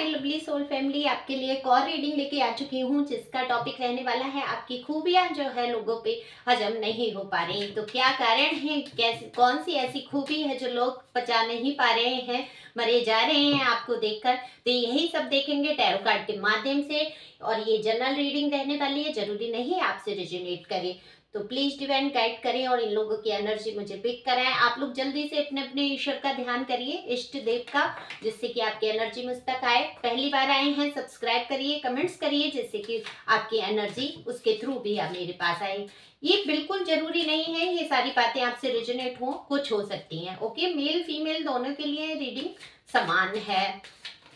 Lovely soul family, आपके लिए एक और रीडिंग लेके आ चुकी हूँ जिसका टॉपिक रहने वाला है आपकी खूबियां जो है लोगों पे हजम नहीं हो पा रही। तो क्या कारण है, कैसी कौन सी ऐसी खूबी है जो लोग पचा नहीं पा रहे हैं, मरे जा रहे हैं आपको देखकर। तो यही सब देखेंगे टैरो कार्ड के माध्यम से। और ये जनरल रीडिंग रहने वाली है, जरूरी नहीं आपसे रिजोनेट करे। तो प्लीज डिवाइन गाइड करें और इन लोगों की एनर्जी मुझे पिक कराएं। आप लोग जल्दी से अपने अपने ईश्वर का ध्यान करिए, इष्ट देव का, जिससे कि आपकी एनर्जी मुझ तक आए। पहली बार आए हैं सब्सक्राइब करिए, कमेंट्स करिए, जिससे कि आपकी एनर्जी उसके थ्रू भी आप मेरे पास आए। ये बिल्कुल जरूरी नहीं है ये सारी बातें आपसे रिजोनेट हो, कुछ हो सकती हैं। ओके, मेल फीमेल दोनों के लिए रीडिंग समान है।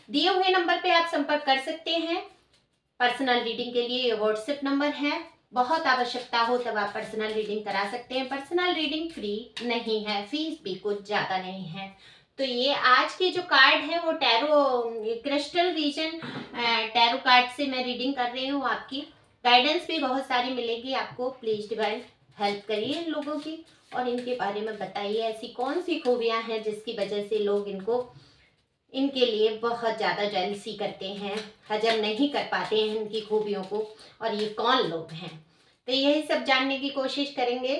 दिए हुए नंबर पे आप संपर्क कर सकते हैं। पर्सनल रीडिंग के लिए व्हाट्सएप नंबर है। बहुत आवश्यकता हो तब आप पर्सनल रीडिंग करा सकते हैं। पर्सनल रीडिंग फ्री नहीं है, फीस भी कुछ ज्यादा नहीं है। तो ये आज के जो कार्ड है वो tarot crystal reason tarot card से मैं रीडिंग कर रही हूँ। आपकी गाइडेंस भी बहुत सारी मिलेगी आपको। प्लीज डिवाइन हेल्प करिए इन लोगों की और इनके बारे में बताइए ऐसी कौन सी खूबियां हैं जिसकी वजह से लोग इनके लिए बहुत ज़्यादा जेलसी करते हैं, हजम नहीं कर पाते हैं इनकी खूबियों को, और ये कौन लोग हैं। तो यही सब जानने की कोशिश करेंगे।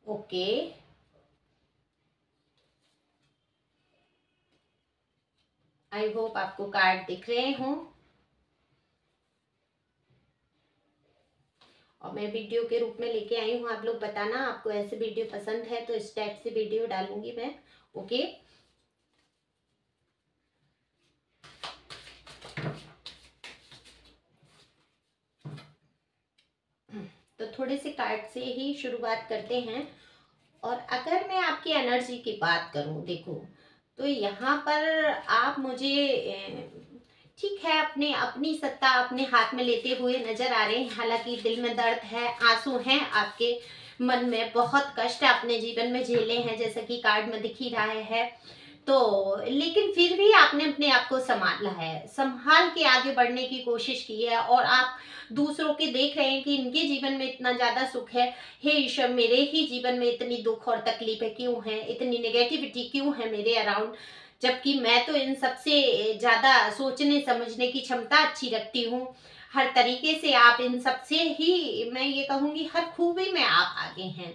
ओके, आई होप आपको कार्ड दिख रहे हों। और मैं वीडियो के रूप में लेके आई हूँ। आप लोग बताना आपको ऐसे वीडियो पसंद है तो इस टाइप से वीडियो डालूंगी मैं। ओके, तो थोड़े से कार्ड से ही शुरुआत करते हैं। और अगर मैं आपकी एनर्जी की बात करूं, देखो, तो यहाँ पर आप मुझे ठीक है अपने अपनी सत्ता अपने हाथ में लेते हुए नजर आ रहे हैं। हालांकि दिल में दर्द है, आंसू हैं आपके मन में, बहुत कष्ट आपने जीवन में झेले हैं जैसा कि कार्ड में दिख ही रहा है। तो लेकिन फिर भी आपने अपने आप को संभाला है, संभाल के आगे बढ़ने की कोशिश की है। और आप दूसरों के देख रहे हैं कि इनके जीवन में इतना ज्यादा सुख है। हे ईश्वर, मेरे ही जीवन में इतनी दुख और तकलीफें क्यों हैं, इतनी नेगेटिविटी क्यों है मेरे अराउंड, जबकि मैं तो इन सबसे ज्यादा सोचने समझने की क्षमता अच्छी रखती हूँ। हर तरीके से आप इन सबसे ही, मैं ये कहूंगी, हर खूबी में आप आगे हैं।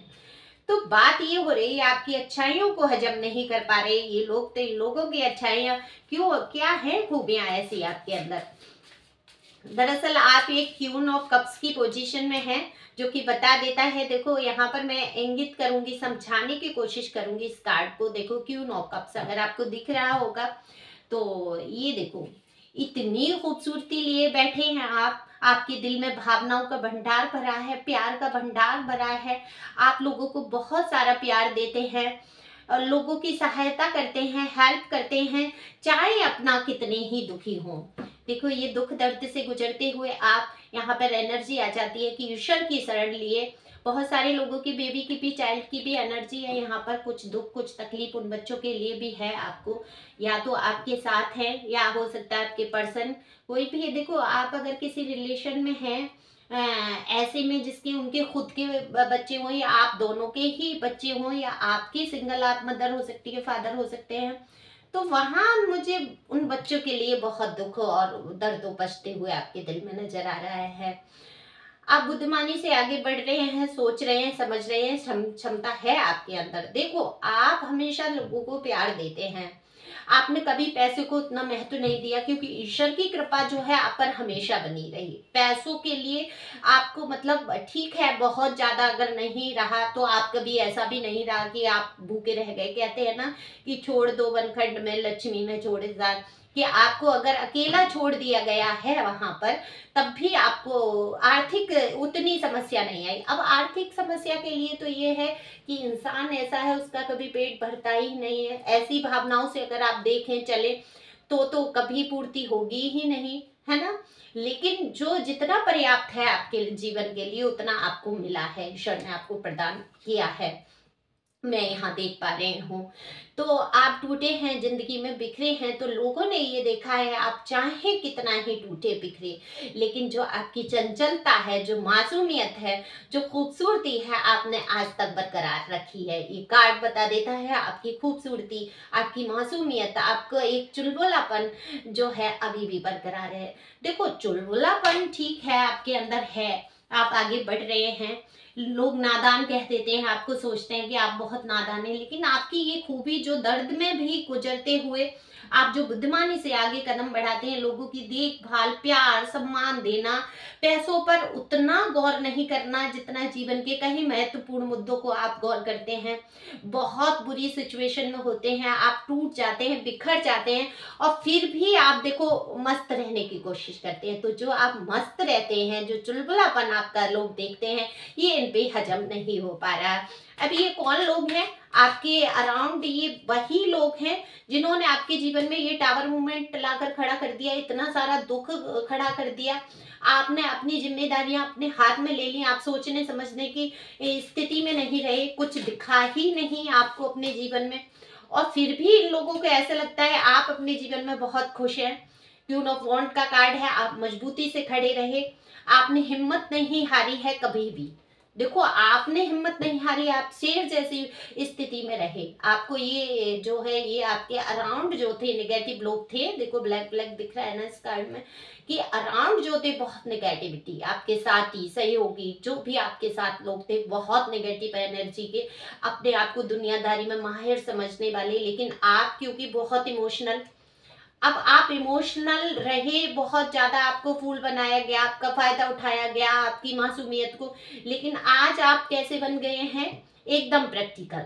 तो बात ये हो रही है आपकी अच्छाइयों को हजम नहीं कर पा रहे ये लोग। तो इन लोगों की अच्छाइयां क्यों, क्या है खूबियां ऐसी आपके अंदर। दरअसल आप एक क्यून ऑफ कप्स की पोजीशन में हैं, जो कि बता देता है। देखो यहाँ पर मैं इंगित करूंगी, समझाने की कोशिश करूंगी इस कार्ड को। देखो क्यून ऑफ कप्स अगर आपको दिख रहा होगा तो ये देखो, इतनी खूबसूरती लिए बैठे हैं आप। आपके दिल में भावनाओं का भंडार भरा है, प्यार का भंडार भरा है। आप लोगों को बहुत सारा प्यार देते हैं और लोगों की सहायता करते हैं, हेल्प करते हैं, चाहे अपना कितने ही दुखी हों। देखो ये दुख दर्द से गुजरते हुए आप यहाँ पर एनर्जी आ जाती है कि ईश्वर की शरण लिए। बहुत सारे लोगों की, बेबी की भी, चाइल्ड की भी एनर्जी है यहाँ पर। कुछ दुख कुछ तकलीफ उन बच्चों के लिए भी है आपको, या तो आपके साथ है या हो सकता है आपके पर्सन कोई भी है। देखो आप अगर किसी रिलेशन में हैं ऐसे में जिसके उनके खुद के बच्चे हों, या आप दोनों के ही बच्चे हों, या आपकी सिंगल आप मदर हो सकती है, फादर हो सकते हैं, तो वहां मुझे उन बच्चों के लिए बहुत दुख और दर्द उपजते हुए आपके दिल में नजर आ रहा है। आप बुद्धिमानी से आगे बढ़ रहे हैं, सोच रहे हैं, समझ रहे हैं, क्षमता है आपके अंदर। देखो आप हमेशा लोगों को प्यार देते हैं। आपने कभी पैसे को उतना महत्व नहीं दिया, क्योंकि ईश्वर की कृपा जो है आप पर हमेशा बनी रही। पैसों के लिए आपको, मतलब ठीक है बहुत ज्यादा अगर नहीं रहा तो आप कभी ऐसा भी नहीं रहा कि आप भूखे रह गए। कहते हैं ना कि छोड़ दो वनखंड में लक्ष्मी न छोड़े जात, कि आपको अगर अकेला छोड़ दिया गया है वहां पर, तब भी आपको आर्थिक उतनी समस्या नहीं आई। अब आर्थिक समस्या के लिए तो ये है कि इंसान ऐसा है, उसका कभी पेट भरता ही नहीं है। ऐसी भावनाओं से अगर आप देखें चले तो कभी पूर्ति होगी ही नहीं, है ना। लेकिन जो जितना पर्याप्त है आपके जीवन के लिए उतना आपको मिला है, ईश्वर ने आपको प्रदान किया है। मैं यहाँ देख पा रही हूँ। तो आप टूटे हैं, ज़िंदगी में बिखरे हैं, तो लोगों ने ये देखा है आप चाहे कितना ही टूटे बिखरे, लेकिन जो आपकी चंचलता है, जो मासूमियत है, जो खूबसूरती है, आपने आज तक बरकरार रखी है। ये कार्ड बता देता है आपकी खूबसूरती, आपकी मासूमियत, आपका एक चुलबुलापन जो है अभी भी बरकरार है। देखो, चुलबुलापन ठीक है आपके अंदर है, आप आगे बढ़ रहे हैं। लोग नादान कह देते हैं आपको, सोचते हैं कि आप बहुत नादान हैं, लेकिन आपकी ये खूबी जो दर्द में भी गुजरते हुए आप जो बुद्धिमानी से आगे कदम बढ़ाते हैं, लोगों की देखभाल, प्यार, सम्मान देना, पैसों पर उतना गौर नहीं करना जितना जीवन के कहीं महत्वपूर्ण मुद्दों को आप गौर करते हैं। बहुत बुरी सिचुएशन में होते हैं, आप टूट जाते हैं, बिखर जाते हैं, और फिर भी आप देखो मस्त रहने की कोशिश करते हैं। तो जो आप मस्त रहते हैं, जो चुलबुलापन आपका लोग देखते हैं, ये इन पे हजम नहीं हो पा रहा। अब ये कौन लोग हैं आपके अराउंड? ये वही लोग हैं जिन्होंने आपके जीवन में ये टावर मूवमेंट लाकर खड़ा कर दिया, इतना सारा दुख खड़ा कर दिया। आपने अपनी जिम्मेदारियां अपने हाथ में ले ली, आप सोचने समझने की स्थिति में नहीं रहे, कुछ दिखा ही नहीं आपको अपने जीवन में, और फिर भी इन लोगों को ऐसा लगता है आप अपने जीवन में बहुत खुश हैं। क्वीन ऑफ वॉन्ड का कार्ड है, आप मजबूती से खड़े रहे, आपने हिम्मत नहीं हारी है कभी भी। देखो, आपने हिम्मत नहीं हारी, आप शेर जैसी स्थिति में रहे। आपको ये जो है, ये आपके अराउंड जो थे नेगेटिव लोग थे, देखो ब्लैक ब्लैक दिख रहा है ना इस कार्ड में, कि अराउंड जो थे बहुत नेगेटिविटी, आपके साथी, सहयोगी, जो भी आपके साथ लोग थे, बहुत नेगेटिव एनर्जी के, अपने आप को दुनियादारी में माहिर समझने वाले। लेकिन आप क्योंकि बहुत इमोशनल, अब आप इमोशनल रहे, बहुत ज्यादा आपको फूल बनाया गया, आपका फायदा उठाया गया, आपकी मासूमियत को। लेकिन आज आप कैसे बन गए हैं? एकदम प्रैक्टिकल,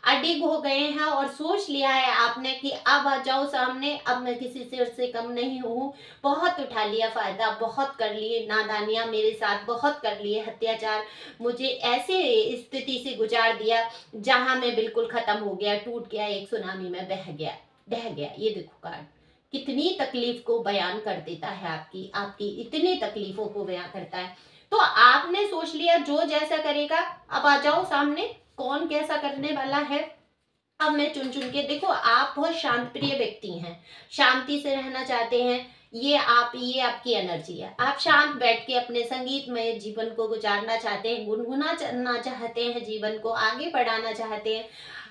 अडिग हो गए हैं, और सोच लिया है आपने कि अब आ जाओ सामने, अब मैं किसी से कम नहीं हूँ। बहुत उठा लिया फायदा, बहुत कर लिए नादानियां मेरे साथ, बहुत कर लिए अत्याचार, मुझे ऐसे स्थिति से गुजार दिया जहां मैं बिल्कुल खत्म हो गया, टूट गया, एक सुनामी में बह गया, ढह गया। ये देखो कार्ड कितनी तकलीफ को बयान कर देता है, आपकी आपकी इतनी तकलीफों को बयान करता है। तो आपने सोच लिया जो जैसा करेगा, अब आ जाओ सामने, कौन कैसा करने वाला है अब मैं चुन चुन के। देखो, आप बहुत शांत प्रिय व्यक्ति हैं, शांति से रहना चाहते हैं, ये आपकी एनर्जी है। आप शांत बैठ के अपने संगीतमय जीवन को गुजारना चाहते हैं, गुनगुनाना चाहते हैं, जीवन को आगे बढ़ाना चाहते हैं।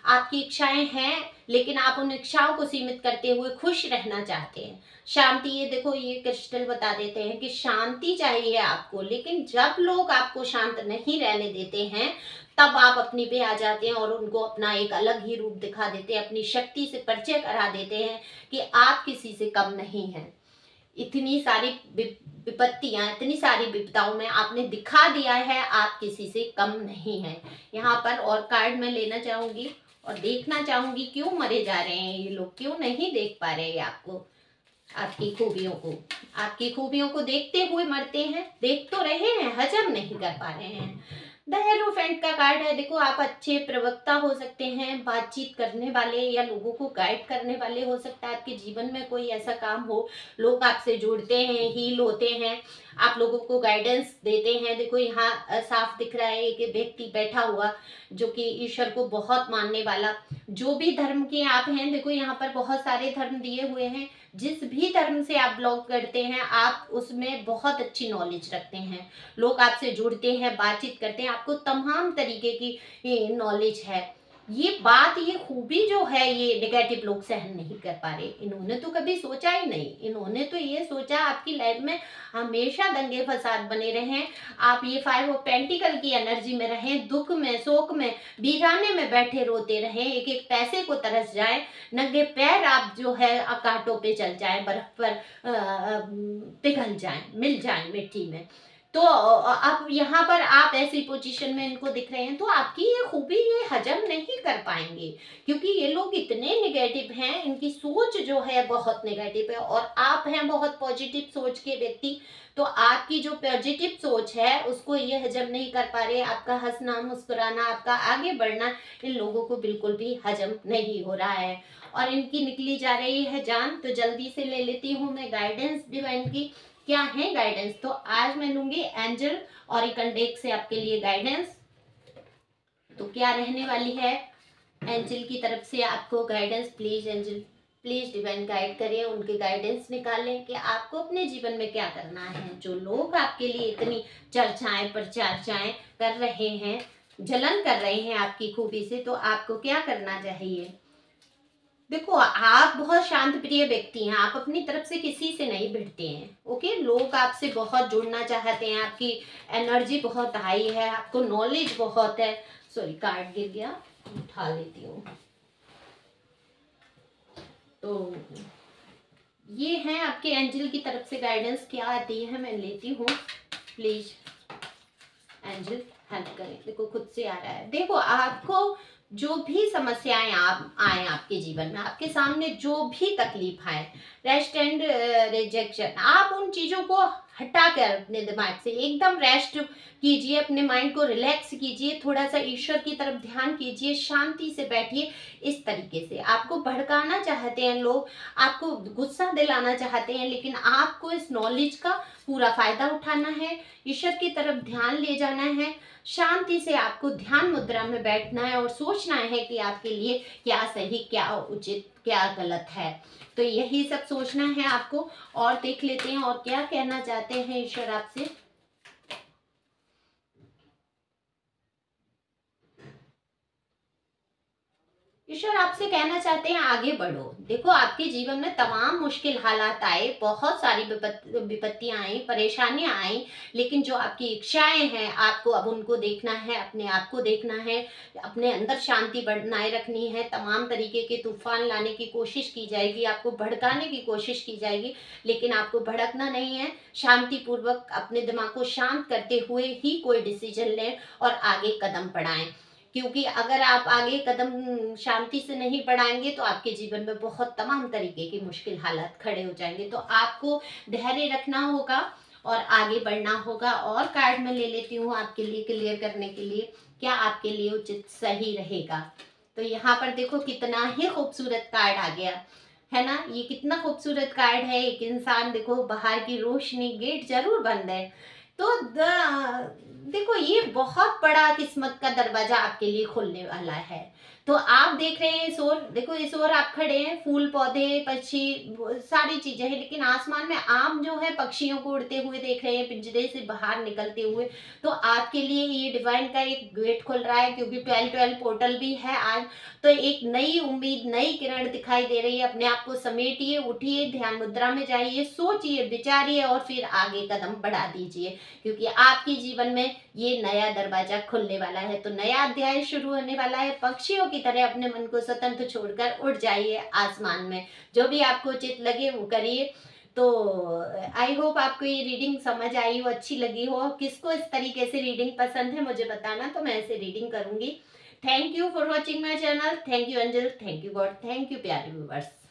आपकी इच्छाएं हैं, लेकिन आप उन इच्छाओं को सीमित करते हुए खुश रहना चाहते हैं। शांति, ये देखो ये क्रिस्टल बता देते हैं कि शांति चाहिए आपको, लेकिन जब लोग आपको शांत नहीं रहने देते हैं, तब आप अपनी पे आ जाते हैं और उनको अपना एक अलग ही रूप दिखा देते हैं, अपनी शक्ति से परिचय करा देते हैं कि आप किसी से कम नहीं हैं। इतनी सारी विपत्तियां, इतनी सारी विपदाओं में आपने दिखा दिया है आप किसी से कम नहीं हैं। यहाँ पर और कार्ड मैं लेना चाहूंगी और देखना चाहूंगी क्यों मरे जा रहे हैं ये लोग, क्यों नहीं देख पा रहे हैं आपको, आपकी खूबियों को। आपकी खूबियों को देखते हुए मरते हैं, देख तो रहे हैं, हजम नहीं कर पा रहे हैं। द हेरोफेंट का कार्ड है। देखो, आप अच्छे प्रवक्ता हो सकते हैं, बातचीत करने वाले या लोगों को गाइड करने वाले हो सकता है। आपके जीवन में कोई ऐसा काम हो, लोग आपसे जुड़ते हैं, हील होते हैं, आप लोगों को गाइडेंस देते हैं। देखो यहाँ साफ दिख रहा है एक व्यक्ति बैठा हुआ जो कि ईश्वर को बहुत मानने वाला, जो भी धर्म के आप हैं। देखो यहाँ पर बहुत सारे धर्म दिए हुए हैं, जिस भी धर्म से आप बिलोंग करते हैं, आप उसमें बहुत अच्छी नॉलेज रखते हैं, लोग आपसे जुड़ते हैं, बातचीत करते हैं, आपको तमाम तरीके की नॉलेज है। ये बात, ये खूबी जो है, ये नेगेटिव लोग सहन नहीं कर पा रहे। इन्होंने तो कभी सोचा ही नहीं, इन्होंने तो ये सोचा आपकी लाइफ में हमेशा दंगे फसाद बने रहें, आप ये 5 ऑफ पेंटिकल की एनर्जी में रहें, दुख में, शोक में, वीराने में बैठे रोते रहें, एक एक पैसे को तरस जाए, नंगे पैर आप जो है कांटों पे चल जाए, बर्फ पर पिघल जाए, मिल जाए मिट्टी में। तो अब यहाँ पर आप ऐसी पोजीशन में इनको दिख रहे हैं, तो आपकी ये खूबी ये हजम नहीं कर पाएंगे, क्योंकि ये लोग इतने नेगेटिव हैं, इनकी सोच जो है बहुत नेगेटिव है, और आप हैं बहुत पॉजिटिव सोच के व्यक्ति। तो आपकी जो पॉजिटिव सोच है उसको ये हजम नहीं कर पा रहे। आपका हंसना, मुस्कुराना, आपका आगे बढ़ना इन लोगों को बिल्कुल भी हजम नहीं हो रहा है, और इनकी निकली जा रही है जान। तो जल्दी से ले लेती हूँ मैं गाइडेंस डिवाइन की, क्या है गाइडेंस। तो आज मैं लूंगी एंजल ओरेकल डेक से आपके लिए गाइडेंस। तो क्या रहने वाली है एंजल की तरफ से आपको guidance, please angel, please divine guide करें, उनके गाइडेंस निकालें कि आपको अपने जीवन में क्या करना है। जो लोग आपके लिए इतनी चर्चाएं प्रचर्चाएं कर रहे हैं, जलन कर रहे हैं आपकी खूबी से, तो आपको क्या करना चाहिए। देखो, आप बहुत शांत प्रिय व्यक्ति हैं, आप अपनी तरफ से किसी से नहीं भिड़ते हैं। ओके, लोग आपसे बहुत जुड़ना चाहते हैं, आपकी एनर्जी बहुत हाई है, आपको नॉलेज बहुत है। सॉरी, कार्ड गिर गया, उठा लेती हूँ। तो ये है आपके एंजल की तरफ से गाइडेंस, क्या आती है मैं लेती हूँ। प्लीज एंजल हेल्प करें। देखो, खुद से आ रहा है। देखो, आपको जो भी समस्याएं आप आए आपके जीवन में, आपके सामने जो भी तकलीफ आए, रेस्ट एंड रिजेक्शन, आप उन चीजों को हटा कर अपने दिमाग से एकदम रेस्ट कीजिए, अपने माइंड को रिलैक्स कीजिए, थोड़ा सा ईश्वर की तरफ ध्यान कीजिए, शांति से बैठिए। इस तरीके से आपको भड़काना चाहते हैं लोग, आपको गुस्सा दिलाना चाहते हैं, लेकिन आपको इस नॉलेज का पूरा फायदा उठाना है, ईश्वर की तरफ ध्यान ले जाना है, शांति से आपको ध्यान मुद्रा में बैठना है और सोचना है कि आपके लिए क्या सही, क्या उचित, क्या गलत है। तो यही सब सोचना है आपको। और देख लेते हैं और क्या कहना चाहते हैं ईश्वर आपसे। ईश्वर आपसे कहना चाहते हैं आगे बढ़ो। देखो, आपके जीवन में तमाम मुश्किल हालात आए, बहुत सारी विपत्तियां आई, परेशानियां आई, लेकिन जो आपकी इच्छाएं हैं आपको अब उनको देखना है, अपने आप को देखना है, अपने अंदर शांति बनाए रखनी है। तमाम तरीके के तूफान लाने की कोशिश की जाएगी, आपको भड़काने की कोशिश की जाएगी, लेकिन आपको भड़कना नहीं है। शांति पूर्वक अपने दिमाग को शांत करते हुए ही कोई डिसीजन लें और आगे कदम बढ़ाएं। क्योंकि अगर आप आगे कदम शांति से नहीं बढ़ाएंगे तो आपके जीवन में बहुत तमाम तरीके की मुश्किल हालात खड़े हो जाएंगे। तो आपको धैर्य रखना होगा और आगे बढ़ना होगा। और कार्ड में ले लेती हूँ आपके लिए क्लियर करने के लिए, क्या आपके लिए उचित सही रहेगा। तो यहाँ पर देखो, कितना ही खूबसूरत कार्ड आ गया है ना। ये कितना खूबसूरत कार्ड है। एक इंसान, देखो, बाहर की रोशनी, गेट जरूर बंद है, तो देखो, ये बहुत बड़ा किस्मत का दरवाजा आपके लिए खुलने वाला है। तो आप देख रहे हैं इस ओर, देखो इस ओर आप खड़े हैं, फूल पौधे पक्षी सारी चीजें हैं, लेकिन आसमान में आप जो है पक्षियों को उड़ते हुए देख रहे हैं, पिंजरे से बाहर निकलते हुए। तो आपके लिए ये डिवाइन का एक गेट खुल रहा है, क्योंकि 12-12 पोर्टल भी है आज। तो एक नई उम्मीद, नई किरण दिखाई दे रही है। अपने आप को समेटिए, उठिए, ध्यान मुद्रा में जाइए, सोचिए, विचारिए और फिर आगे कदम बढ़ा दीजिए, क्योंकि आपके जीवन में ये नया दरवाजा खुलने वाला है। तो नया अध्याय शुरू होने वाला है। पक्षियों की तरह अपने मन को स्वतंत्र छोड़कर उड़ जाइए आसमान में। जो भी आपको उचित लगे वो करिए। तो आई होप आपको ये रीडिंग समझ आई हो, अच्छी लगी हो। किसको इस तरीके से रीडिंग पसंद है मुझे बताना, तो मैं ऐसे रीडिंग करूंगी। Thank you for watching my channel. Thank you angel, thank you god, thank you प्यारे व्यूअर्स।